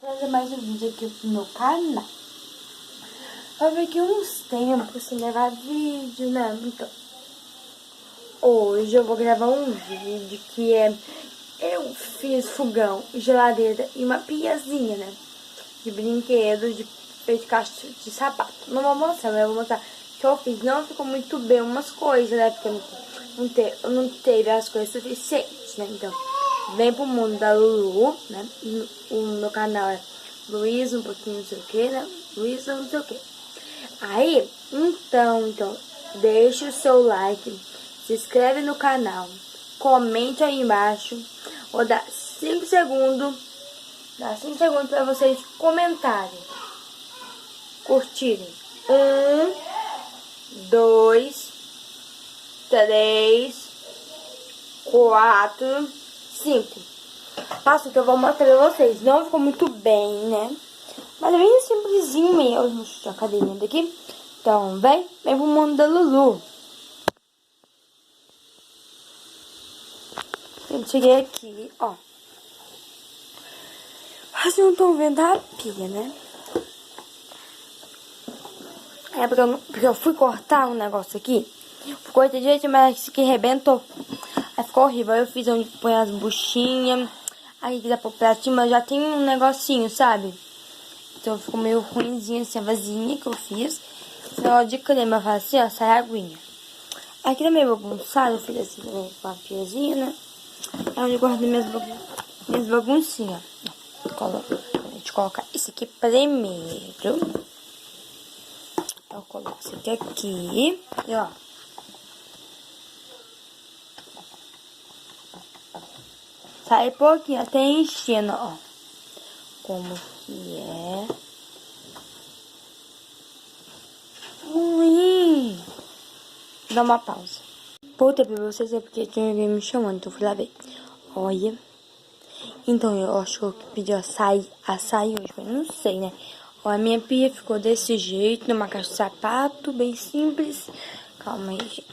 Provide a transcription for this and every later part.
Trazer mais um vídeo aqui pro meu canal. Eu vi que uns tempos sem gravar vídeo, né? Então, hoje eu vou gravar um vídeo que eu fiz fogão, geladeira e uma piazinha, né? De brinquedo, feito de caixa de sapato. Não vou mostrar, mas eu vou mostrar o que eu fiz. Não ficou muito bem umas coisas, né? Porque não teve as coisas suficientes, né? Então, vem pro mundo da Lulu, né? O meu canal é Luísa, um pouquinho não sei o que, né? Luísa, não sei o que. Aí, então, deixa o seu like, se inscreve no canal, comente aí embaixo. Vou dar 5 segundos, pra vocês comentarem, curtirem. 1, 2, 3, 4, 5. Faço o que eu vou mostrar pra vocês. Não ficou muito bem, né? Mas é bem simplesinho mesmo. Deixa eu tirar a cadeirinha daqui. Então, vem pro mundo da Lulu. Eu cheguei aqui, ó. Vocês não estão vendo a pia, né? É porque eu fui cortar um negócio aqui. Ficou de jeito, mas isso aqui arrebentou. Aí ficou horrível. Aí eu fiz onde põe as buchinhas. Aí dá pro pratinho, mas já tem um negocinho, sabe? Então ficou meio ruimzinho assim, a vasinha que eu fiz. Esse negócio de creme, eu faço assim, ó, sai a aguinha. Aqui tá meio bagunçado, eu fiz assim também com a piazinha, né? É onde eu guardo minhas baguncinhas. A gente coloca esse aqui primeiro. Eu coloco esse aqui. E ó. Sai pouquinho, até enchendo, ó. Como que é. Ruim. Vou dar uma pausa. Voltei pra vocês, é porque tinha alguém me chamando, então fui lá ver. Olha. Então, eu acho que eu pedi açaí hoje, mas não sei, né? Ó, a minha pia ficou desse jeito, numa caixa de sapato, bem simples. Calma aí, gente.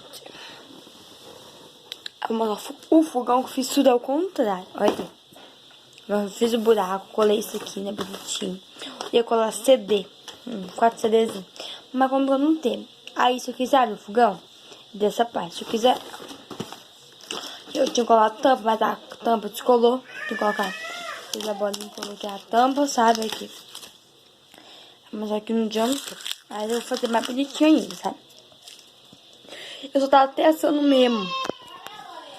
O fogão que fiz tudo ao contrário. Olha aqui. Eu fiz o buraco, colei isso aqui, né, bonitinho. Ia colar CD, 4 CDzinhos. Mas como eu não tenho. Aí, se eu quiser o fogão, dessa parte, se eu quiser... Eu tinha colado a tampa, mas a tampa descolou. Tinha que colocar... Fiz a bolinha, coloquei a tampa, sabe, aqui. Mas aqui não adianta. Aí eu vou fazer mais bonitinho ainda, sabe? Eu só tava testando mesmo.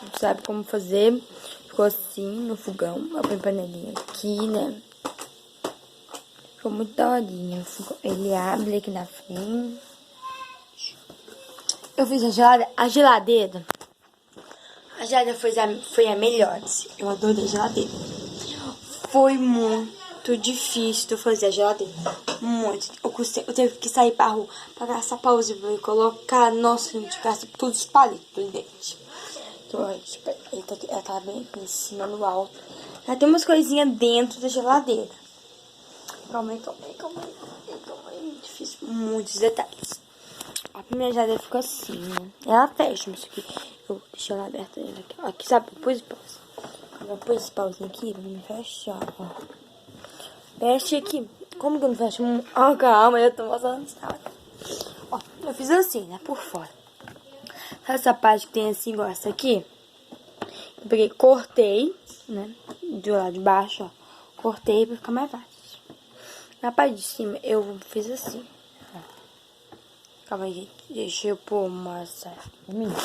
Não sabe como fazer. Ficou assim no fogão. Eu ponho panelinha aqui, né? Ficou muito daorinha. Ele abre aqui na frente. Eu fiz a geladeira. A geladeira foi a melhor. Eu adorei a geladeira. Foi muito difícil de fazer a geladeira. Muito. Eu teve que sair pra rua pra gastar pausa e colocar. Nossa, gente, gasta tudo os palitos dentro. Então, ela tá bem aqui em cima, no alto. Já tem umas coisinhas dentro da geladeira. Calma aí. Difícil. Muitos detalhes. A primeira geladeira ficou assim, né? Ela fecha, mas aqui eu deixei ela aberta aqui. Aqui, sabe? Eu pus pausa. Quando eu pus esse pauzinho aqui, vai me fechar, ó. Fecha aqui. Como que eu não fecho? Ó, calma, eu tô mostrando. Ó, eu fiz assim, né? Por fora. Essa parte que tem assim, igual essa aqui, eu peguei, cortei, né, do lado de baixo, ó, cortei pra ficar mais fácil. Na parte de cima, eu fiz assim, ó. Calma aí, gente, deixa eu pôr uma saminha.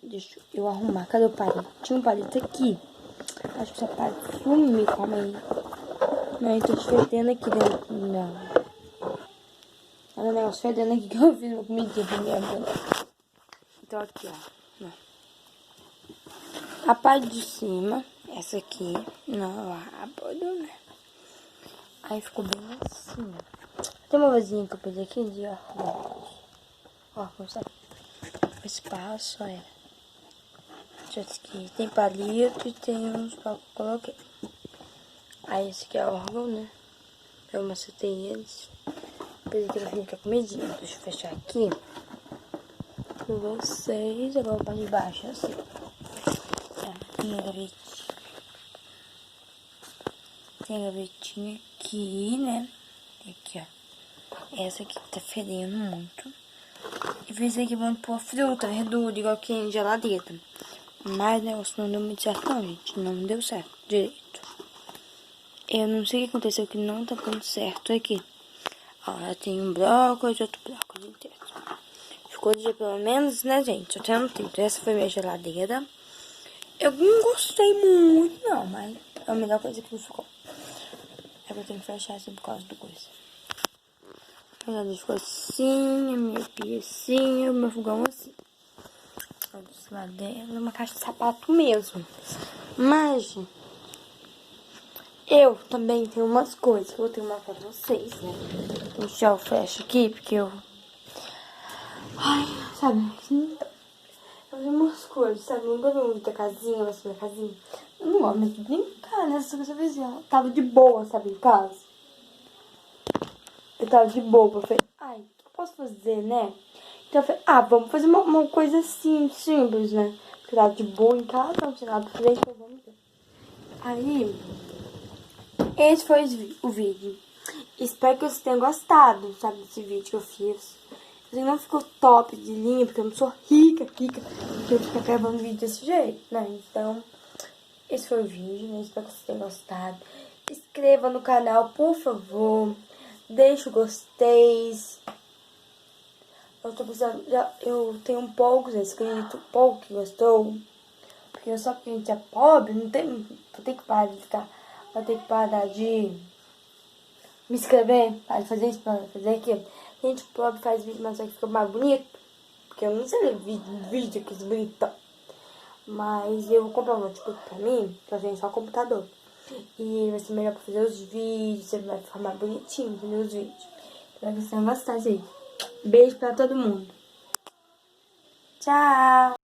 Deixa eu arrumar, cadê o palito? Tinha um palito aqui, acho que essa palito sumiu, calma aí. Não, eu tô te fedendo aqui dentro, não. Olha o negócio fedendo aqui que eu fiz uma comidinha primeiro. Então aqui, ó. A parte de cima, essa aqui, não abro, né? Aí ficou bem assim. Tem uma vasinha que eu peguei aqui de arroz. Ó, como sabe? O espaço, olha. Aqui tem palito e tem uns pau que eu coloquei. Aí esse aqui é o órgão, né? Eu macetei eles. Peguei aqui pra ficar comidinha. Deixa eu fechar aqui. Com vocês, agora a parte de baixo, assim. tem a gavetinha aqui, né? Aqui, ó. Essa aqui que tá fedendo muito. E fiz aqui pra pôr fruta, verdura, igual que em geladeira. Mas o negócio não deu muito certo não, gente. Não deu certo direito. Eu não sei o que aconteceu que não tá dando certo aqui. Ó, tem um brócolis e outro brócolis inteiro. Ficou de pelo menos, né, gente? Eu tenho tempo. Essa foi minha geladeira. Eu não gostei muito, não, mas é a melhor coisa que me ficou. É que eu tenho que fechar assim por causa do coisa. A geladeira ficou assim, a minha pia assim, o meu fogão assim. Olha desse lado dela, uma caixa de sapato mesmo. Mas eu também tenho umas coisas que eu vou ter que mostrar pra vocês, né? Deixa eu fechar aqui, porque eu... Ai, sabe? Eu tenho umas coisas, sabe? Não gosto muito da casinha, mas minha casinha. Eu não gosto muito de brincar nessa coisa vizinha. Eu tava de boa, sabe, em casa. Eu tava de boa, eu falei, ai, o que eu posso fazer, né? Então eu falei, vamos fazer uma coisa assim, simples, né? Porque eu tava de boa em casa, não tinha nada pra fazer, então vamos ver. Aí, esse foi o vídeo. Espero que vocês tenham gostado, sabe, desse vídeo que eu fiz. Assim, não ficou top de linha, porque eu não sou rica, porque eu fico gravando vídeo desse jeito, né? Então, esse foi o vídeo, né? Espero que vocês tenham gostado. Se inscreva no canal, por favor. Deixa o gostei. Eu tô precisando, eu tenho poucos inscritos, pouco que gostou. Porque só porque a gente é pobre, não tem, vou ter que parar de ficar, vou ter que parar de me inscrever, para fazer isso, para fazer aquilo. Gente pobre faz vídeo, mas só que fica mais bonito. Porque eu não sei ler vídeo que é bonitão. Mas eu vou comprar um notebook pra mim, que eu tenho só computador. E vai ser melhor pra fazer os vídeos, você vai ficar mais bonitinho, entendeu? Os vídeos. Espero que vocês tenham gostado aí. Beijo pra todo mundo. Tchau!